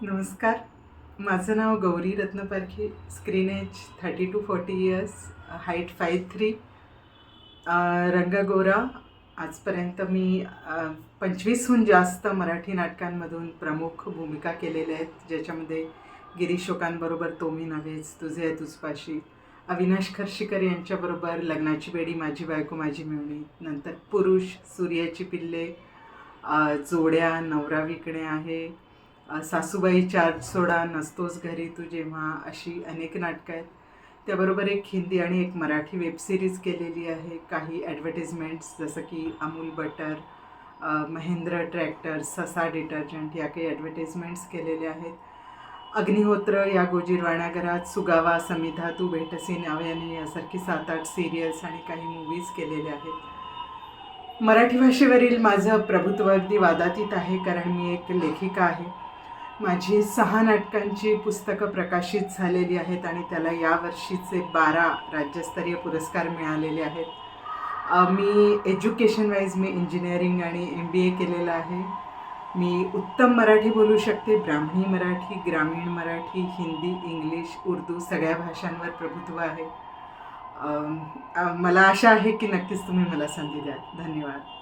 नमस्कार. माझं नाव Gauri Ratnaparkhi. Screen age 30 to 40 years, height 5'3", रंग गोरा. आजपर्यंत मी 25हून जास्त मराठी नाटकांमधून प्रमुख भूमिका केलेल्या आहेत, ज्याच्यामध्ये गिरीश शोकांबरोबर तो मी नव्हेच, तुझे आहे तुझपाशी, अविनाश खर्शीकर यांच्याबरोबर लग्नाची बेडी, माझी बायको माझी मिळणी, नंतर पुरुष, सूर्याची पिल्ले, जोड्या, नवरा विकणे आहे, सासूबाई चार सोडा, नसतोस घरी तू जेव्हा, अशी अनेक नाटकं आहेत. त्याबरोबर एक हिंदी आणि एक मराठी वेबसिरीज केलेली आहे. काही ॲडव्हर्टिजमेंट्स जसं की अमूल बटर, महेंद्र ट्रॅक्टर, ससा डिटर्जंट या काही ॲडव्हर्टिजमेंट्स केलेल्या आहेत. अग्निहोत्र, या गोजीरवाण्या घरात, सुगावा, समिधा, तू भेटसी नव्याने यासारखी 7-8 सिरियल्स आणि काही मूवीज केलेल्या आहेत. मराठी भाषेवरील माझं प्रभुत्व अगदी वादातीत आहे, कारण मी एक लेखिका आहे. माझी 6 नाटकांची पुस्तकं प्रकाशित झालेली आहेत आणि त्याला यावर्षीचे 12 राज्यस्तरीय पुरस्कार मिळालेले आहेत. मी एज्युकेशन वाईज मी इंजिनिअरिंग आणि MBA केलेलं आहे. मी उत्तम मराठी बोलू शकते. ब्राह्मणी मराठी, ग्रामीण मराठी, हिंदी, इंग्लिश, उर्दू सगळ्या भाषांवर प्रभुत्व आहे. मला आशा आहे की नक्कीच तुम्ही मला संधी द्याल. धन्यवाद.